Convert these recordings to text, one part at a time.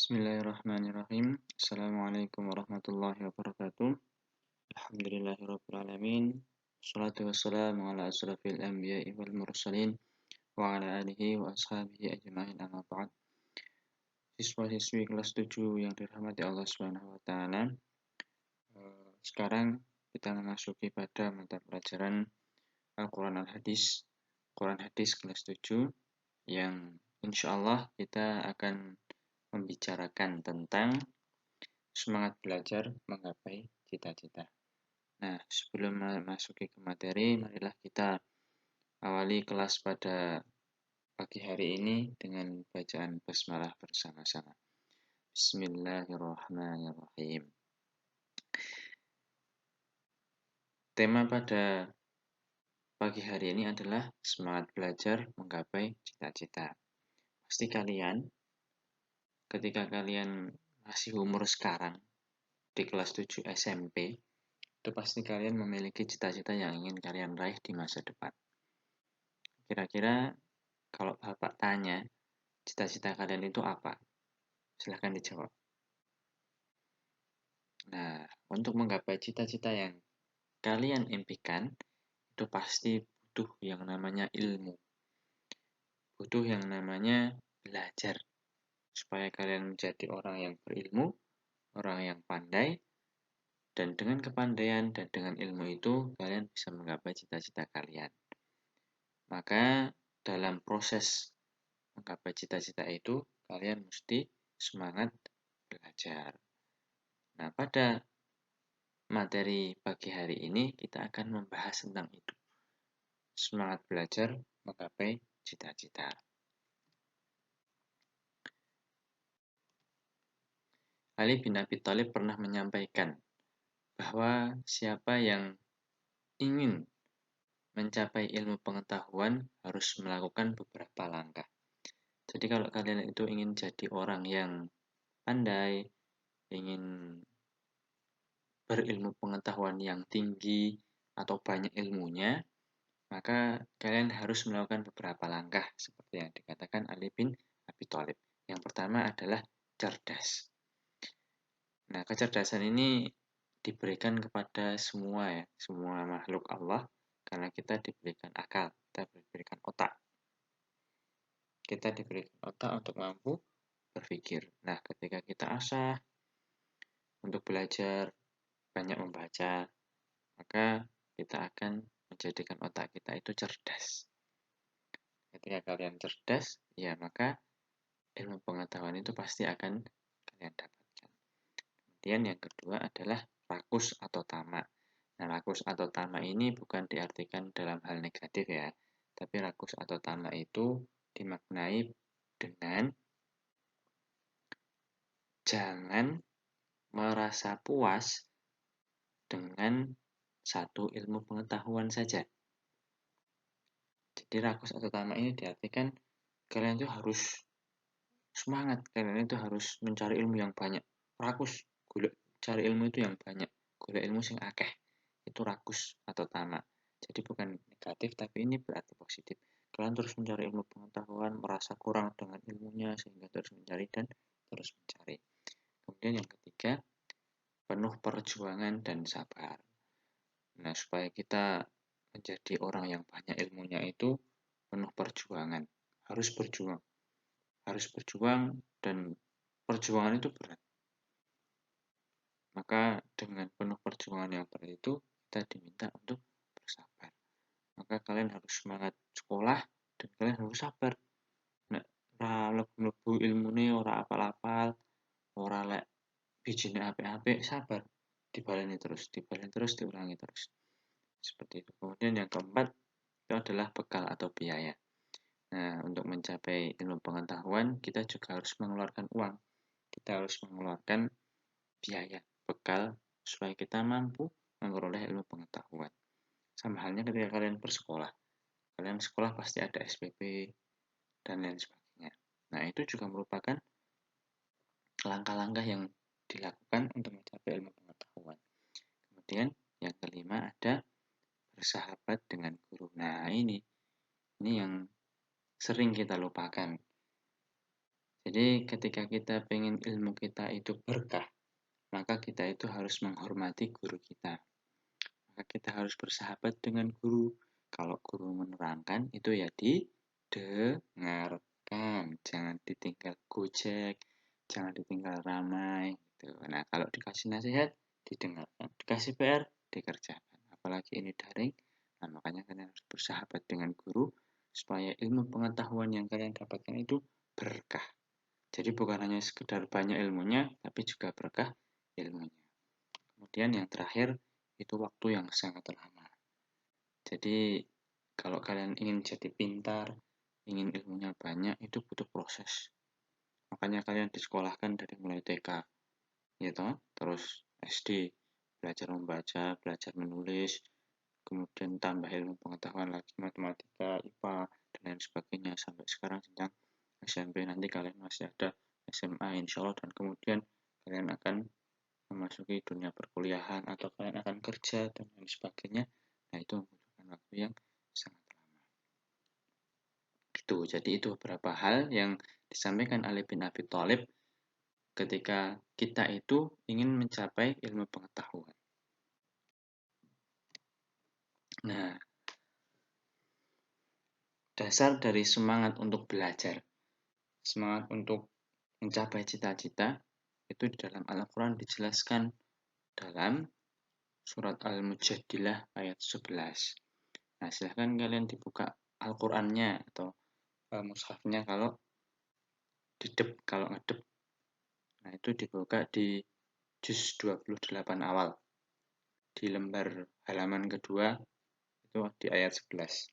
Bismillahirrahmanirrahim. Assalamualaikum warahmatullahi wabarakatuh. Alhamdulillahirrabbilalamin. Wassalatu wassalamu ala asrafil anbiya'i wal mursalin wa ala alihi wa ashabihi ajma'in amma ba'd. Siswa-siswi kelas 7 yang dirahmati Allah Subhanahu wa taala. Sekarang kita memasuki pada mata pelajaran Al-Qur'an Al-Hadis. Quran Hadis kelas 7 yang insyaallah kita akan membicarakan tentang semangat belajar menggapai cita-cita. Nah, sebelum memasuki ke materi, marilah kita awali kelas pada pagi hari ini dengan bacaan basmalah bersama-sama. Bismillahirrahmanirrahim. Tema pada pagi hari ini adalah semangat belajar menggapai cita-cita. Pasti kalian, ketika kalian masih umur sekarang, di kelas 7 SMP, itu pasti kalian memiliki cita-cita yang ingin kalian raih di masa depan. Kira-kira kalau Bapak tanya, cita-cita kalian itu apa? Silahkan dijawab. Nah, untuk menggapai cita-cita yang kalian impikan, itu pasti butuh yang namanya ilmu. Butuh yang namanya belajar. Supaya kalian menjadi orang yang berilmu, orang yang pandai, dan dengan kepandaian dan dengan ilmu itu, kalian bisa menggapai cita-cita kalian. Maka dalam proses menggapai cita-cita itu, kalian mesti semangat belajar. Nah, pada materi pagi hari ini kita akan membahas tentang itu. Semangat belajar menggapai cita-cita. Ali bin Abi Thalib pernah menyampaikan bahwa siapa yang ingin mencapai ilmu pengetahuan harus melakukan beberapa langkah. Jadi kalau kalian itu ingin jadi orang yang pandai, ingin berilmu pengetahuan yang tinggi atau banyak ilmunya, maka kalian harus melakukan beberapa langkah seperti yang dikatakan Ali bin Abi Thalib. Yang pertama adalah cerdas. Nah, kecerdasan ini diberikan kepada semua makhluk Allah, karena kita diberikan akal, kita diberikan otak. Kita diberikan otak untuk mampu berpikir. Nah, ketika kita asah untuk belajar, banyak membaca, maka kita akan menjadikan otak kita itu cerdas. Ketika kalian cerdas, ya maka ilmu pengetahuan itu pasti akan kalian dapatkan. Kemudian yang kedua adalah rakus atau tamak. Nah, rakus atau tamak ini bukan diartikan dalam hal negatif ya, tapi rakus atau tamak itu dimaknai dengan jangan merasa puas dengan satu ilmu pengetahuan saja. Jadi rakus atau tamak ini diartikan kalian itu harus semangat, kalian itu harus mencari ilmu yang banyak. Rakus, cari ilmu itu yang banyak, golek ilmu sing akeh. Itu rakus atau tamak. Jadi bukan negatif, tapi ini berarti positif. Kalian terus mencari ilmu pengetahuan, merasa kurang dengan ilmunya, sehingga terus mencari dan terus mencari. Kemudian yang ketiga, penuh perjuangan dan sabar. Nah, supaya kita menjadi orang yang banyak ilmunya itu penuh perjuangan. Harus berjuang. Harus berjuang dan perjuangan itu berat. Maka dengan penuh perjuangan yang berat itu kita diminta untuk bersabar. Maka kalian harus semangat sekolah dan kalian harus sabar. Nek ora mlebu ilmune ora apal-apal, ora lek bijine apik-apik, sabar. Dibaleni terus, diulangi terus. Seperti itu. Kemudian yang keempat itu adalah bekal atau biaya. Nah, untuk mencapai ilmu pengetahuan, kita juga harus mengeluarkan uang. Kita harus mengeluarkan biaya, bekal, supaya kita mampu memperoleh ilmu pengetahuan. Sama halnya ketika kalian bersekolah. Kalian sekolah pasti ada SPP dan lain sebagainya. Nah, itu juga merupakan langkah-langkah yang dilakukan untuk mencapai ilmu pengetahuan. Kemudian yang kelima ada bersahabat dengan guru. Nah, ini yang sering kita lupakan. Jadi ketika kita pengen ilmu kita itu berkah, maka kita itu harus menghormati guru kita. Maka kita harus bersahabat dengan guru. Kalau guru menerangkan itu ya didengarkan, jangan ditinggal gojek, jangan ditinggal ramai. Gitu. Nah kalau dikasih nasihat, didengarkan. Dikasih PR, dikerjakan. Apalagi ini daring, nah makanya kalian harus bersahabat dengan guru supaya ilmu pengetahuan yang kalian dapatkan itu berkah. Jadi bukan hanya sekedar banyak ilmunya, tapi juga berkah ilmunya. Kemudian yang terakhir, itu waktu yang sangat lama. Jadi kalau kalian ingin jadi pintar, ingin ilmunya banyak, itu butuh proses. Makanya kalian disekolahkan dari mulai TK, gitu, terus SD, belajar membaca, belajar menulis, kemudian tambah ilmu pengetahuan lagi, matematika, IPA, dan lain sebagainya, sampai sekarang jenjang SMP. Nanti kalian masih ada SMA insya Allah, dan kemudian kalian akan memasuki dunia perkuliahan atau kalian akan kerja dan lain sebagainya. Nah itu membutuhkan waktu yang sangat lama. Gitu. Jadi itu beberapa hal yang disampaikan Ali bin Abi Thalib ketika kita itu ingin mencapai ilmu pengetahuan. Nah, dasar dari semangat untuk belajar, semangat untuk mencapai cita-cita, itu di dalam Al-Quran dijelaskan dalam surat Al-Mujadilah ayat 11. Nah, silahkan kalian dibuka Al-Qurannya atau mushafnya kalau didep, kalau ngedep. Nah, itu dibuka di juz 28 awal. Di lembar halaman kedua, itu di ayat 11.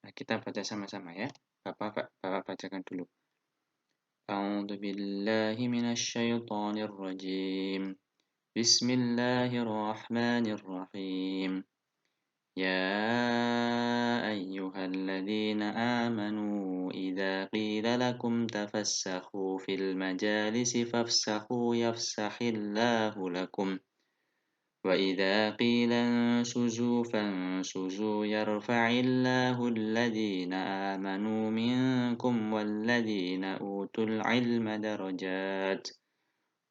Nah, kita baca sama-sama ya. Bapak bacakan dulu. A'udzu billahi minasyaitonir rajim. Bismillahirrahmanirrahim. يا أيها الذين آمنوا إذا قيل لكم تفسحوا في المجالس فافسحوا يفسح الله لكم وإذا قيل انشزوا فانشزوا يرفع الله الذين آمنوا منكم والذين أوتوا العلم درجات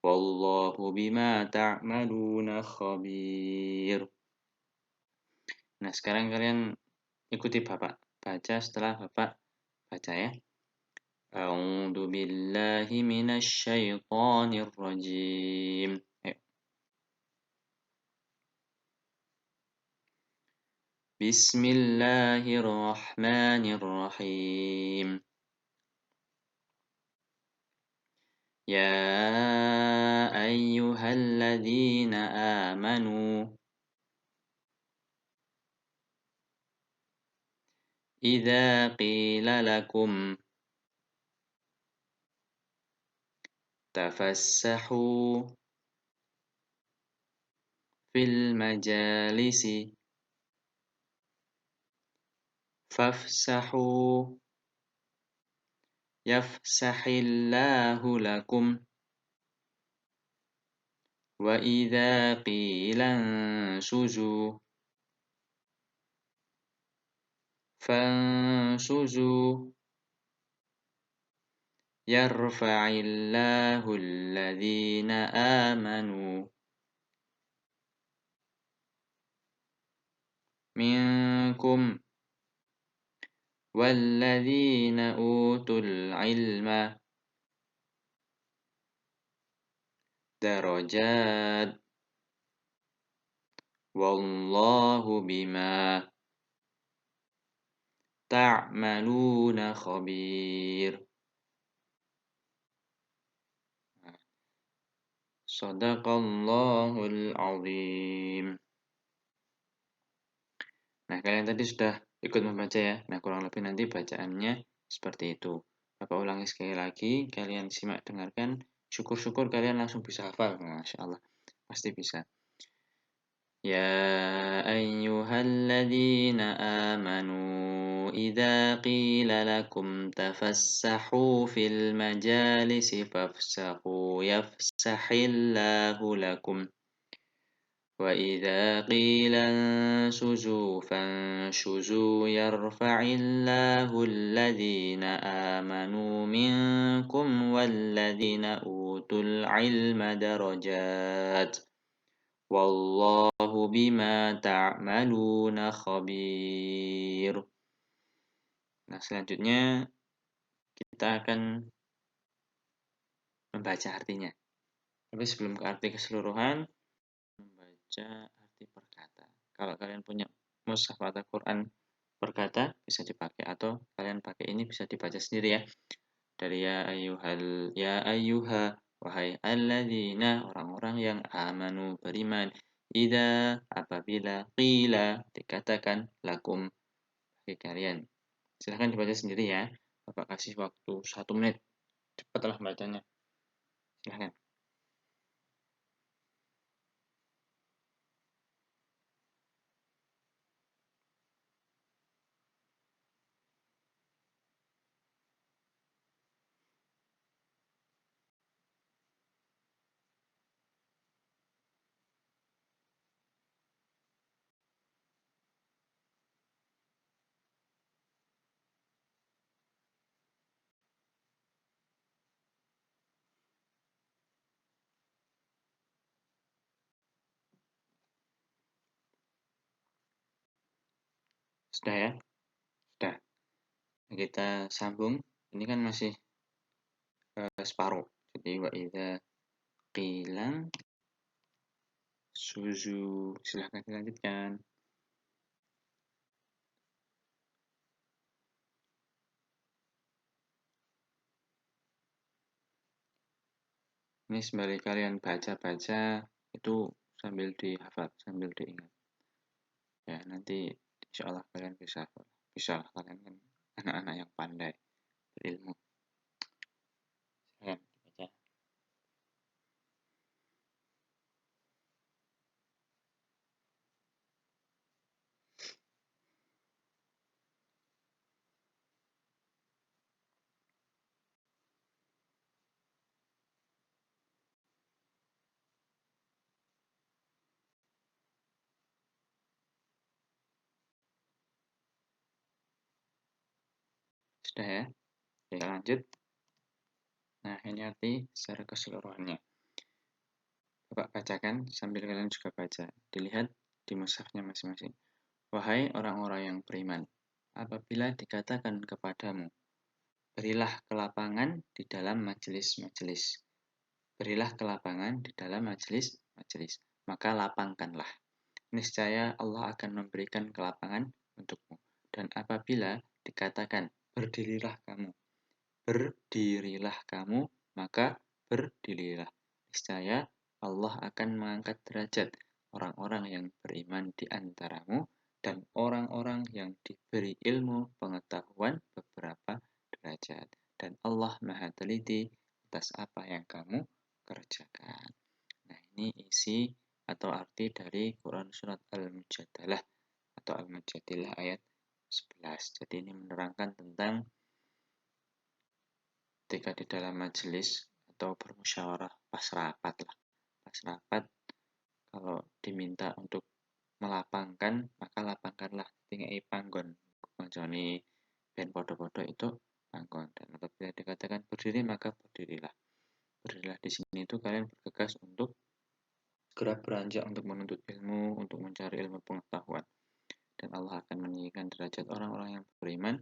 والله بما تعملون خبير. Nah, sekarang kalian ikuti Bapak. Baca setelah Bapak baca ya. A'udzu billahi minasyaitonir rajim. Ayo. Bismillahirrahmanirrahim. Ya ayyuhalladzina amanu idza qila lakum tafassahu fil majalisi fafsahu yafsahillahu lakum wa idza qila ansuzu fansuzu yarfa'illahu alladhina amanu minkum walladhina utul ilma darajat wallahu bima ta'maluna khabir. Shadaqallahul azim. Nah, kalian tadi sudah ikut membaca ya. Nah, kurang lebih nanti bacaannya seperti itu. Bapak ulangi sekali lagi, kalian simak dengarkan. Syukur-syukur kalian langsung bisa hafal. Masya Allah, pasti bisa. Ya ayyuhalladzina amanu idza qila lakum tafassahu fil majalisi fafsahu yafsahillahu lakum وإذا قيل انشزوا فانشزوا يرفع الله الذين آمنوا منكم فوقكم والذين أوتوا العلم درجات والله بما تعملون خبير. Nah, selanjutnya kita akan membaca artinya. Tapi sebelum ke arti keseluruhan, membaca arti per kata. Kalau kalian punya mushaf atau Quran per kata, bisa dipakai. Atau kalian pakai ini bisa dibaca sendiri ya. Dari ya ayyuha, wahai alladzina, orang-orang yang amanu, beriman. Ida, apabila, qila, dikatakan, lakum, bagi kalian. Silahkan dibaca sendiri ya. Bapak kasih waktu 1 menit. Cepatlah bacanya. Silahkan. Sudah ya? Sudah. Kita sambung. Ini kan masih separuh. Jadi wa idza qilang suzu. Silahkan dilanjutkan. Ini sembari kalian baca-baca itu sambil dihafal, sambil diingat. Ya, nanti insya Allah kalian bisa kalian kan anak-anak yang pandai berilmu. Silahkan baca. Sudah ya? Kita lanjut. Nah, ini arti secara keseluruhannya. Bapak bacakan sambil kalian juga baca. Dilihat di mushafnya masing-masing. Wahai orang-orang yang beriman, apabila dikatakan kepadamu, berilah kelapangan di dalam majelis-majelis. Berilah kelapangan di dalam majelis-majelis. Maka lapangkanlah. Niscaya Allah akan memberikan kelapangan untukmu. Dan apabila dikatakan, berdirilah kamu, maka berdirilah. Niscaya Allah akan mengangkat derajat orang-orang yang beriman di antaramu dan orang-orang yang diberi ilmu pengetahuan beberapa derajat. Dan Allah Maha Teliti atas apa yang kamu kerjakan. Nah, ini isi atau arti dari Quran Surat Al-Mujadalah atau Al-Mujadilah ayat 11. Jadi ini menerangkan tentang ketika di dalam majelis atau bermusyawarah pas rapat lah. Pas rapat kalau diminta untuk melapangkan, maka lapangkanlah tinggi panggon. Konjoni ben podo-podo itu panggon. Dan apabila dikatakan berdiri, maka berdirilah. Berdirilah di sini itu kalian bergegas untuk segera beranjak untuk menuntut ilmu, untuk mencari ilmu pengetahuan. Dan Allah akan meninggikan derajat orang-orang yang beriman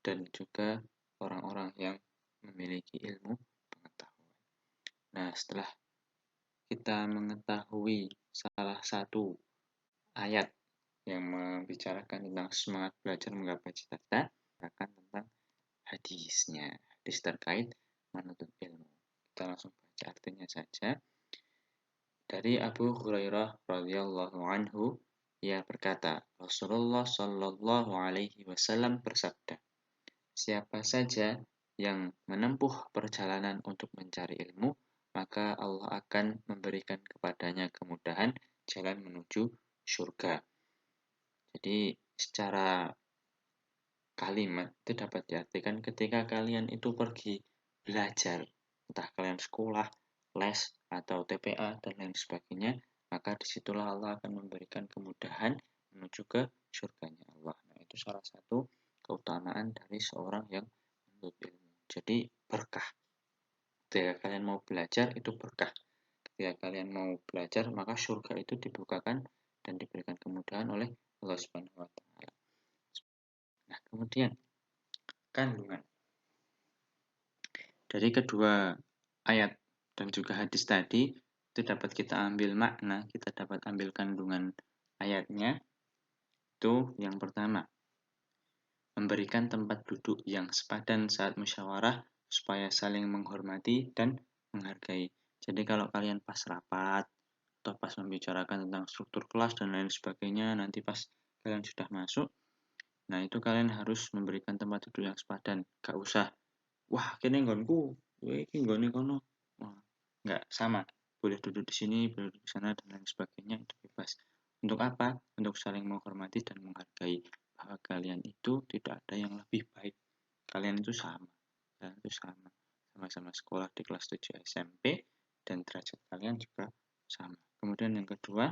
dan juga orang-orang yang memiliki ilmu pengetahuan. Nah, setelah kita mengetahui salah satu ayat yang membicarakan tentang semangat belajar menggapai cita-cita, akan tentang hadisnya, hadis terkait menuntut ilmu. Kita langsung baca artinya saja. Dari Abu Hurairah radhiyallahu anhu, ia berkata, Rasulullah shallallahu alaihi wasallam bersabda, siapa saja yang menempuh perjalanan untuk mencari ilmu, maka Allah akan memberikan kepadanya kemudahan jalan menuju surga. Jadi secara kalimat itu dapat diartikan ketika kalian itu pergi belajar, entah kalian sekolah, les, atau TPA, dan lain sebagainya, maka disitulah Allah akan memberikan kemudahan menuju ke surganya Allah. Nah, itu salah satu keutamaan dari seorang yang menuntut ilmu. Jadi berkah. Ketika kalian mau belajar itu berkah. Ketika kalian mau belajar maka surga itu dibukakan dan diberikan kemudahan oleh Allah Subhanahu wa taala. Nah, kemudian kandungan dari kedua ayat dan juga hadis tadi itu dapat kita ambil makna, kita dapat ambil kandungan ayatnya. Itu yang pertama, memberikan tempat duduk yang sepadan saat musyawarah supaya saling menghormati dan menghargai. Jadi kalau kalian pas rapat atau pas membicarakan tentang struktur kelas dan lain sebagainya, nanti pas kalian sudah masuk, nah itu kalian harus memberikan tempat duduk yang sepadan. Gak usah, wah kini nggonku, ini nggone kono. Nggak sama. Boleh duduk di sini, boleh duduk di sana, dan lain sebagainya, itu bebas. Untuk apa? Untuk saling menghormati dan menghargai bahwa kalian itu tidak ada yang lebih baik. Kalian itu sama. Kalian itu sama. Sama-sama sekolah di kelas 7 SMP, dan derajat kalian juga sama. Kemudian yang kedua,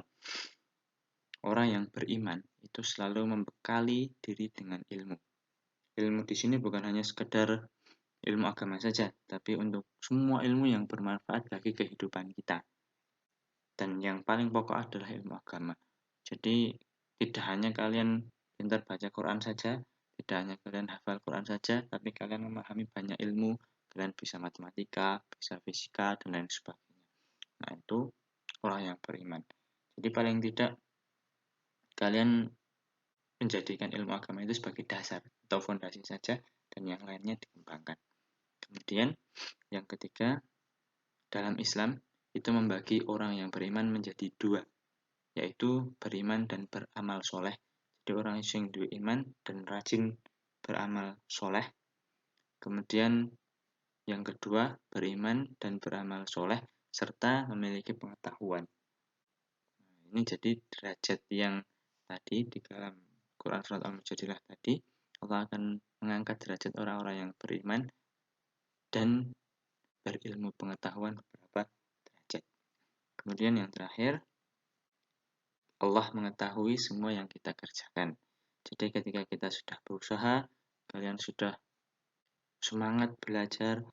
orang yang beriman itu selalu membekali diri dengan ilmu. Ilmu di sini bukan hanya sekedar ilmu agama saja, tapi untuk semua ilmu yang bermanfaat bagi kehidupan kita. Dan yang paling pokok adalah ilmu agama. Jadi tidak hanya kalian pintar baca Quran saja, tidak hanya kalian hafal Quran saja, tapi kalian memahami banyak ilmu, kalian bisa matematika, bisa fisika, dan lain sebagainya. Nah, itu orang yang beriman. Jadi paling tidak kalian menjadikan ilmu agama itu sebagai dasar atau fondasi saja, dan yang lainnya dikembangkan. Kemudian yang ketiga, dalam Islam itu membagi orang yang beriman menjadi dua, yaitu beriman dan beramal soleh. Jadi orang yang duwe iman dan rajin beramal soleh. Kemudian yang kedua, beriman dan beramal soleh serta memiliki pengetahuan. Ini jadi derajat yang tadi di dalam Quran Surat Al-Mujadilah tadi, Allah akan mengangkat derajat orang-orang yang beriman dan berilmu pengetahuan beberapa derajat. Kemudian yang terakhir, Allah mengetahui semua yang kita kerjakan. Jadi ketika kita sudah berusaha, kalian sudah semangat belajar,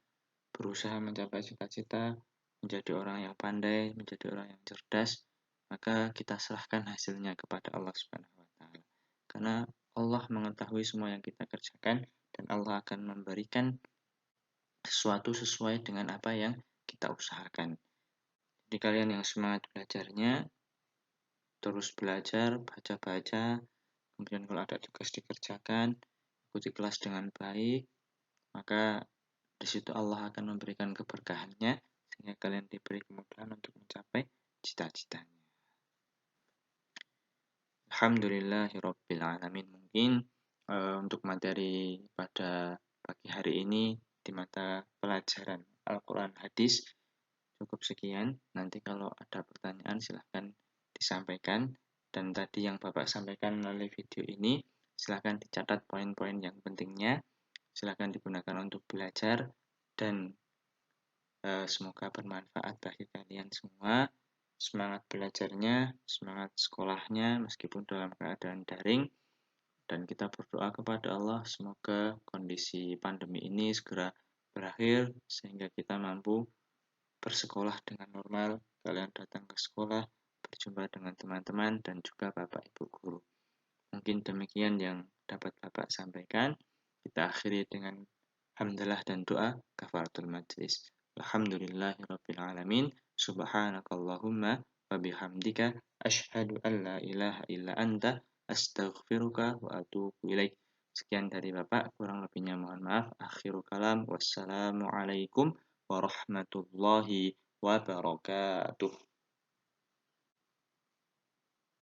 berusaha mencapai cita-cita, menjadi orang yang pandai, menjadi orang yang cerdas, maka kita serahkan hasilnya kepada Allah Subhanahu wa taala. Karena Allah mengetahui semua yang kita kerjakan dan Allah akan memberikan sesuatu sesuai dengan apa yang kita usahakan. Jadi kalian yang semangat belajarnya, terus belajar, baca-baca, kemudian kalau ada tugas dikerjakan, ikuti kelas dengan baik, maka di situ Allah akan memberikan keberkahannya sehingga kalian diberi kemudahan untuk mencapai cita-citanya. Alhamdulillahirrabbilalamin. Mungkin untuk materi pada pagi hari ini di mata pelajaran Al-Quran Hadis cukup sekian. Nanti kalau ada pertanyaan silahkan disampaikan. Dan tadi yang Bapak sampaikan melalui video ini, silahkan dicatat poin-poin yang pentingnya. Silahkan digunakan untuk belajar. Dan semoga bermanfaat bagi kalian semua. Semangat belajarnya, semangat sekolahnya, meskipun dalam keadaan daring. Dan kita berdoa kepada Allah, semoga kondisi pandemi ini segera berakhir, sehingga kita mampu bersekolah dengan normal, kalian datang ke sekolah, berjumpa dengan teman-teman, dan juga Bapak Ibu Guru. Mungkin demikian yang dapat Bapak sampaikan. Kita akhiri dengan hamdalah dan doa kafaratul majlis. Alhamdulillahirrabbilalamin. Subhanakallahumma wa bihamdika asyhadu an la ilaha illa anta astaghfiruka wa atubu ilaik. Sekian dari Bapak, kurang lebihnya mohon maaf. Akhirul kalam. Wassalamualaikum warahmatullahi wabarakatuh.